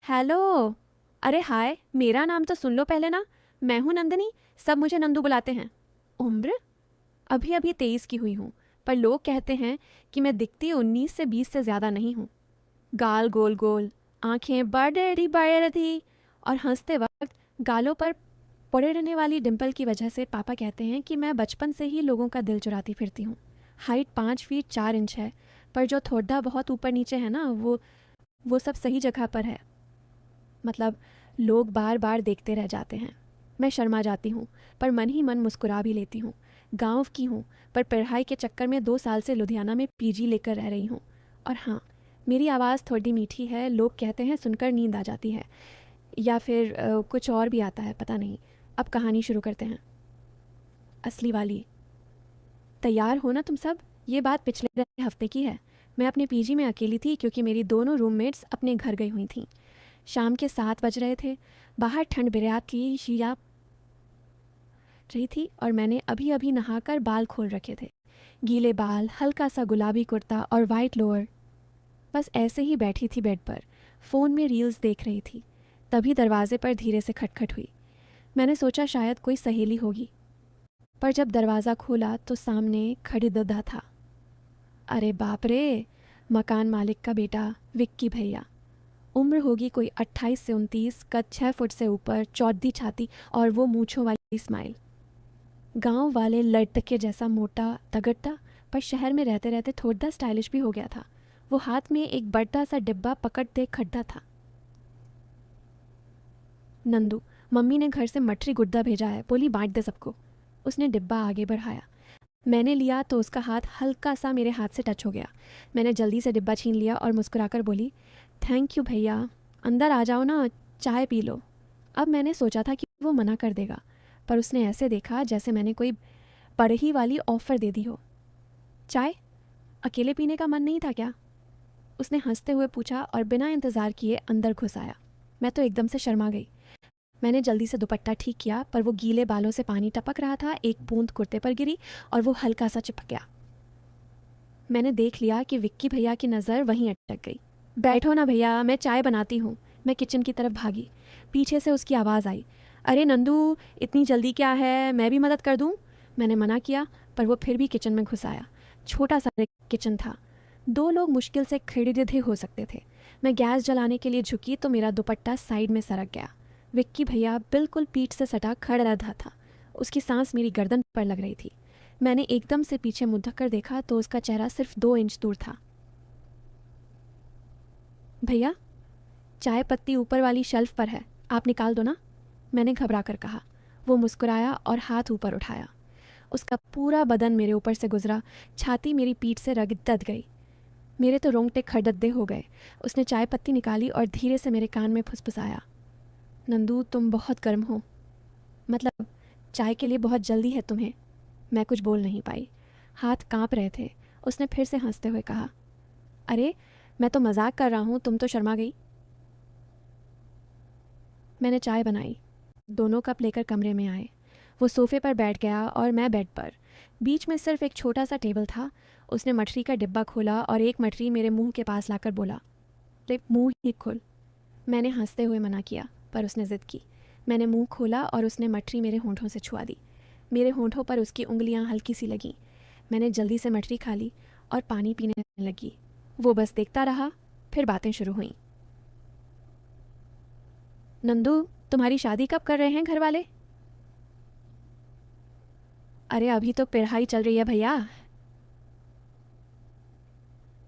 Hello. अरे हाय, मेरा नाम तो सुन लो पहले ना। मैं हूँ नंदिनी। सब मुझे नंदू बुलाते हैं। उम्र अभी अभी 23 की हुई हूँ, पर लोग कहते हैं कि मैं दिखती 19 से 20 से ज़्यादा नहीं हूँ। गाल गोल गोल, आंखें बड़ी बड़ी, और हंसते वक्त गालों पर पड़े रहने वाली डिम्पल की वजह से पापा कहते हैं कि मैं बचपन से ही लोगों का दिल चुराती फिरती हूँ। हाइट 5 फीट 4 इंच है, पर जो थोड़ा बहुत ऊपर नीचे है ना, वो सब सही जगह पर है। मतलब लोग बार बार देखते रह जाते हैं। मैं शर्मा जाती हूँ, पर मन ही मन मुस्कुरा भी लेती हूँ। गांव की हूँ, पर पढ़ाई के चक्कर में 2 साल से लुधियाना में पीजी लेकर रह रही हूँ। और हाँ, मेरी आवाज़ थोड़ी मीठी है, लोग कहते हैं सुनकर नींद आ जाती है, या फिर कुछ और भी आता है, पता नहीं। अब कहानी शुरू करते हैं, असली वाली। तैयार हो ना तुम सब? ये बात पिछले हफ्ते की है। मैं अपने पीजी में अकेली थी क्योंकि मेरी दोनों रूममेट्स अपने घर गई हुई थीं। शाम के 7 बज रहे थे। बाहर ठंड बिरात की शिया रही थी और मैंने अभी अभी नहाकर बाल खोल रखे थे। गीले बाल, हल्का सा गुलाबी कुर्ता और वाइट लोअर। बस ऐसे ही बैठी थी बेड पर, फ़ोन में रील्स देख रही थी। तभी दरवाजे पर धीरे से खटखट हुई। मैंने सोचा शायद कोई सहेली होगी, पर जब दरवाज़ा खोला तो सामने खड़ी दुल्हा था। अरे बाप रे! मकान मालिक का बेटा, विक्की भैया। उम्र होगी कोई 28 से 29, कद 6 फुट से ऊपर, चौड़ी छाती और वो मूंछों वाली स्माइल। गांव वाले लड़के जैसा मोटा तगड़ता, पर शहर में रहते रहते थोड़ा स्टाइलिश भी हो गया था। वो हाथ में एक बड़ा सा डिब्बा पकड़ते खड़ा था। नंदू, मम्मी ने घर से मठरी गुड्डा भेजा है, बोली बांट दे सबको। उसने डिब्बा आगे बढ़ाया। मैंने लिया तो उसका हाथ हल्का सा मेरे हाथ से टच हो गया। मैंने जल्दी से डिब्बा छीन लिया और मुस्कुराकर बोली, थैंक यू भैया, अंदर आ जाओ ना, चाय पी लो। अब मैंने सोचा था कि वो मना कर देगा, पर उसने ऐसे देखा जैसे मैंने कोई बड़ही वाली ऑफ़र दे दी हो। चाय? अकेले पीने का मन नहीं था क्या? उसने हंसते हुए पूछा और बिना इंतज़ार किए अंदर घुस आया। मैं तो एकदम से शर्मा गई। मैंने जल्दी से दुपट्टा ठीक किया, पर वो गीले बालों से पानी टपक रहा था। एक बूंद कुर्ते पर गिरी और वो हल्का सा चिपक गया। मैंने देख लिया कि विक्की भैया की नज़र वहीं अटक गई। बैठो ना भैया, मैं चाय बनाती हूँ। मैं किचन की तरफ भागी। पीछे से उसकी आवाज़ आई, अरे नंदू, इतनी जल्दी क्या है, मैं भी मदद कर दूँ? मैंने मना किया, पर वो फिर भी किचन में घुस आया। छोटा सा किचन था, 2 लोग मुश्किल से खड़े हो सकते थे। मैं गैस जलाने के लिए झुकी तो मेरा दुपट्टा साइड में सरक गया। विक्की भैया बिल्कुल पीठ से सटा खड़ा रहा था। उसकी सांस मेरी गर्दन पर लग रही थी। मैंने एकदम से पीछे मुड़ कर देखा तो उसका चेहरा सिर्फ 2 इंच दूर था। भैया, चाय पत्ती ऊपर वाली शेल्फ पर है, आप निकाल दो ना, मैंने घबरा कर कहा। वो मुस्कुराया और हाथ ऊपर उठाया। उसका पूरा बदन मेरे ऊपर से गुजरा। छाती मेरी पीठ से रगड़ गई। मेरे तो रोंगटे खड़दे हो गए। उसने चाय पत्ती निकाली और धीरे से मेरे कान में फुसफुसाया, नंदू तुम बहुत गर्म हो, मतलब चाय के लिए बहुत जल्दी है तुम्हें। मैं कुछ बोल नहीं पाई, हाथ कांप रहे थे। उसने फिर से हंसते हुए कहा, अरे मैं तो मजाक कर रहा हूँ, तुम तो शर्मा गई। मैंने चाय बनाई। दोनों कप लेकर कमरे में आए। वो सोफे पर बैठ गया और मैं बेड पर। बीच में सिर्फ एक छोटा सा टेबल था। उसने मठरी का डिब्बा खोला और एक मठरी मेरे मुंह के पास लाकर बोला, ले मुंह ही खोल। मैंने हंसते हुए मना किया, पर उसने ज़िद की। मैंने मुंह खोला और उसने मठरी मेरे होंठों से छुआ दी। मेरे होंठों पर उसकी उंगलियां हल्की सी लगीं। मैंने जल्दी से मठरी खा ली और पानी पीने लगी। वो बस देखता रहा। फिर बातें शुरू हुईं। नंदू, तुम्हारी शादी कब कर रहे हैं घर वाले? अरे अभी तो पढ़ाई चल रही है भैया।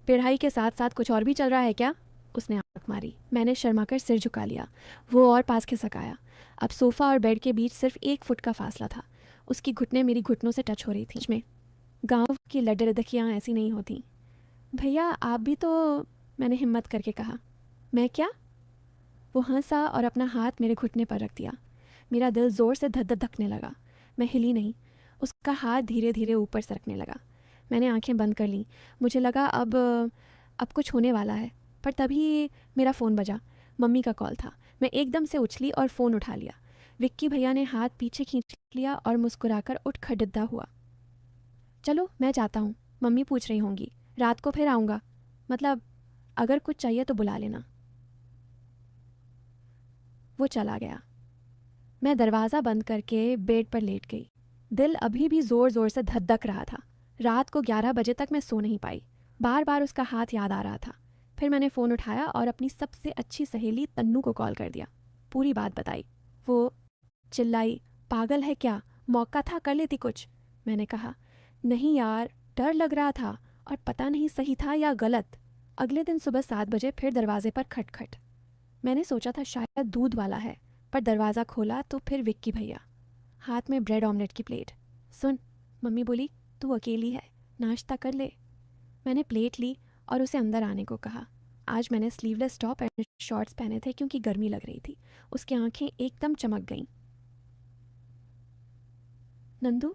पढ़ाई के साथ साथ कुछ और भी चल रहा है क्या? उसने आंख मारी। मैंने शर्माकर सिर झुका लिया। वो और पास खिसक आया। अब सोफ़ा और बेड के बीच सिर्फ 1 फुट का फासला था। उसकी घुटने मेरी घुटनों से टच हो रही थी। में गांव की लड़कियां ऐसी नहीं होती। भैया आप भी तो, मैंने हिम्मत करके कहा। मैं क्या? वो हंसा और अपना हाथ मेरे घुटने पर रख दिया। मेरा दिल ज़ोर से धक धक धकने लगा। मैं हिली नहीं। उसका हाथ धीरे धीरे ऊपर सरकने लगा। मैंने आंखें बंद कर लीं। मुझे लगा अब कुछ होने वाला है, पर तभी मेरा फ़ोन बजा। मम्मी का कॉल था। मैं एकदम से उछली और फ़ोन उठा लिया। विक्की भैया ने हाथ पीछे खींच लिया और मुस्कुराकर उठ खड़िद्दा हुआ। चलो मैं जाता हूँ, मम्मी पूछ रही होंगी, रात को फिर आऊँगा, मतलब अगर कुछ चाहिए तो बुला लेना। वो चला गया। मैं दरवाज़ा बंद करके बेड पर लेट गई। दिल अभी भी ज़ोर ज़ोर से धधक रहा था। रात को 11 बजे तक मैं सो नहीं पाई। बार बार उसका हाथ याद आ रहा था। फिर मैंने फ़ोन उठाया और अपनी सबसे अच्छी सहेली तन्नू को कॉल कर दिया। पूरी बात बताई। वो चिल्लाई, पागल है क्या, मौका था कर लेती कुछ। मैंने कहा, नहीं यार, डर लग रहा था और पता नहीं सही था या गलत। अगले दिन सुबह 7 बजे फिर दरवाजे पर खटखट। मैंने सोचा था शायद दूध वाला है, पर दरवाज़ा खोला तो फिर विक्की भैया, हाथ में ब्रेड ऑमलेट की प्लेट। सुन, मम्मी बोली तू अकेली है, नाश्ता कर ले। मैंने प्लेट ली और उसे अंदर आने को कहा। आज मैंने स्लीवलेस टॉप एंड शॉर्ट्स पहने थे क्योंकि गर्मी लग रही थी। उसकी आंखें एकदम चमक गईं। नंदू,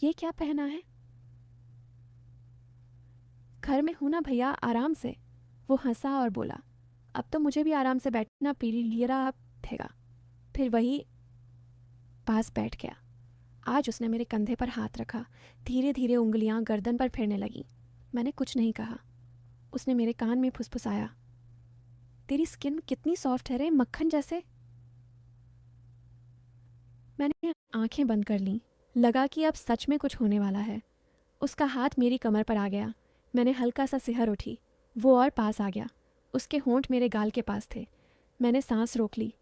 ये क्या पहना है? घर में हूं ना भैया, आराम से। वो हंसा और बोला, अब तो मुझे भी आराम से बैठना पीढ़ी लिया थेगा। फिर वही पास बैठ गया। आज उसने मेरे कंधे पर हाथ रखा। धीरे धीरे उंगलियां गर्दन पर फिरने लगीं। मैंने कुछ नहीं कहा। उसने मेरे कान में फुसफुसाया, तेरी स्किन कितनी सॉफ्ट है रे, मक्खन जैसे। मैंने आंखें बंद कर लीं। लगा कि अब सच में कुछ होने वाला है। उसका हाथ मेरी कमर पर आ गया। मैंने हल्का सा सिहर उठी। वो और पास आ गया। उसके होंठ मेरे गाल के पास थे। मैंने सांस रोक ली,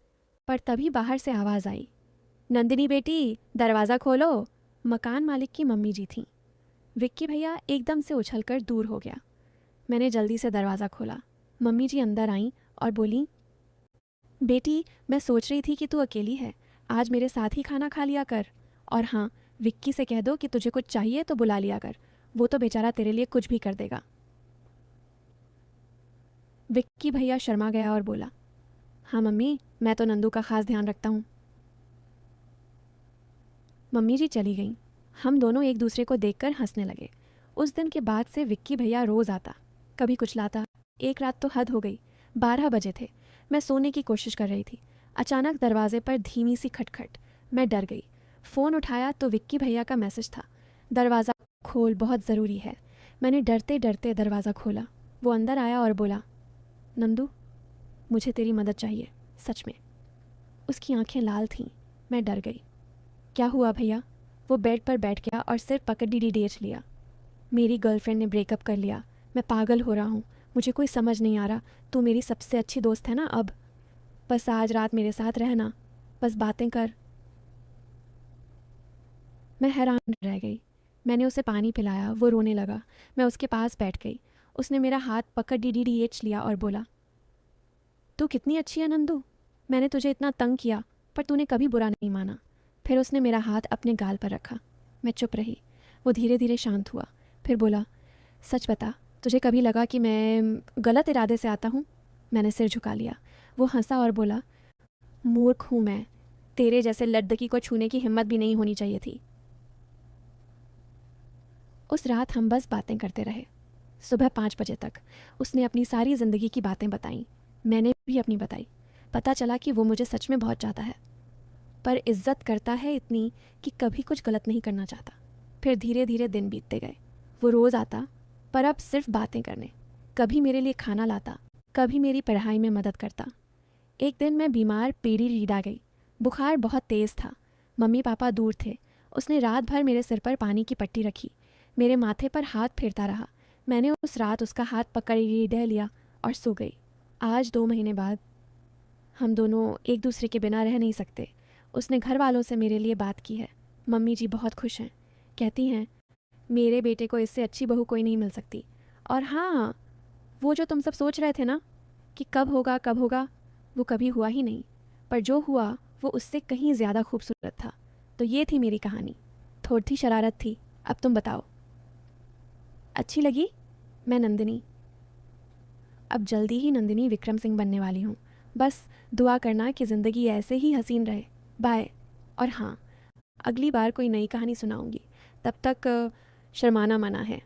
पर तभी बाहर से आवाज़ आई, नंदिनी बेटी, दरवाज़ा खोलो। मकान मालिक की मम्मी जी थीं। विक्की भैया एकदम से उछलकर दूर हो गया। मैंने जल्दी से दरवाज़ा खोला। मम्मी जी अंदर आईं और बोली, बेटी, मैं सोच रही थी कि तू अकेली है, आज मेरे साथ ही खाना खा लिया कर। और हाँ, विक्की से कह दो कि तुझे कुछ चाहिए तो बुला लिया कर, वो तो बेचारा तेरे लिए कुछ भी कर देगा। विक्की भैया शर्मा गया और बोला, हाँ मम्मी, मैं तो नंदू का खास ध्यान रखता हूँ। मम्मी जी चली गईं। हम दोनों एक दूसरे को देखकर हंसने लगे। उस दिन के बाद से विक्की भैया रोज़ आता, कभी कुछ लाता। एक रात तो हद हो गई। 12 बजे थे। मैं सोने की कोशिश कर रही थी। अचानक दरवाजे पर धीमी सी खटखट। मैं डर गई। फ़ोन उठाया तो विक्की भैया का मैसेज था, दरवाज़ा खोल, बहुत ज़रूरी है। मैंने डरते डरते दरवाज़ा खोला। वो अंदर आया और बोला, नंदू, मुझे तेरी मदद चाहिए, सच में। उसकी आंखें लाल थीं। मैं डर गई। क्या हुआ भैया? वो बेड पर बैठ गया और सिर पकड़ डेच लिया। मेरी गर्लफ्रेंड ने ब्रेकअप कर लिया। मैं पागल हो रहा हूँ। मुझे कोई समझ नहीं आ रहा। तू मेरी सबसे अच्छी दोस्त है ना अब। बस आज रात मेरे साथ रहना, बस बातें कर। मैं हैरान रह गई। मैंने उसे पानी पिलाया। वो रोने लगा। मैं उसके पास बैठ गई। उसने मेरा हाथ पकड़ डेच लिया और बोला, तू कितनी अच्छी है नंदू। मैंने तुझे इतना तंग किया, पर तूने कभी बुरा नहीं माना। फिर उसने मेरा हाथ अपने गाल पर रखा। मैं चुप रही। वो धीरे धीरे शांत हुआ। फिर बोला, सच बता, तुझे कभी लगा कि मैं गलत इरादे से आता हूँ? मैंने सिर झुका लिया। वो हंसा और बोला, मूर्ख हूँ मैं। तेरे जैसे लड़की को छूने की हिम्मत भी नहीं होनी चाहिए थी। उस रात हम बस बातें करते रहे, सुबह 5 बजे तक। उसने अपनी सारी ज़िंदगी की बातें बताईं। मैंने भी अपनी बताई। पता चला कि वो मुझे सच में बहुत चाहता है, पर इज्जत करता है इतनी कि कभी कुछ गलत नहीं करना चाहता। फिर धीरे धीरे दिन बीतते गए। वो रोज़ आता, पर अब सिर्फ बातें करने। कभी मेरे लिए खाना लाता, कभी मेरी पढ़ाई में मदद करता। एक दिन मैं बीमार पीढ़ी रीढ़ गई। बुखार बहुत तेज़ था। मम्मी पापा दूर थे। उसने रात भर मेरे सिर पर पानी की पट्टी रखी। मेरे माथे पर हाथ फेरता रहा। मैंने उस रात उसका हाथ पकड़ रीढ़ लिया और सो गई। आज 2 महीने बाद हम दोनों एक दूसरे के बिना रह नहीं सकते। उसने घर वालों से मेरे लिए बात की है। मम्मी जी बहुत खुश हैं। कहती हैं, मेरे बेटे को इससे अच्छी बहू कोई नहीं मिल सकती। और हाँ, वो जो तुम सब सोच रहे थे ना कि कब होगा, वो कभी हुआ ही नहीं। पर जो हुआ वो उससे कहीं ज़्यादा खूबसूरत था। तो ये थी मेरी कहानी। थोड़ी सी शरारत थी। अब तुम बताओ, अच्छी लगी? मैं नंदिनी। अब जल्दी ही नंदिनी विक्रम सिंह बनने वाली हूँ। बस दुआ करना कि ज़िंदगी ऐसे ही हसीन रहे। बाय। और हाँ, अगली बार कोई नई कहानी सुनाऊंगी। तब तक शर्माना मना है।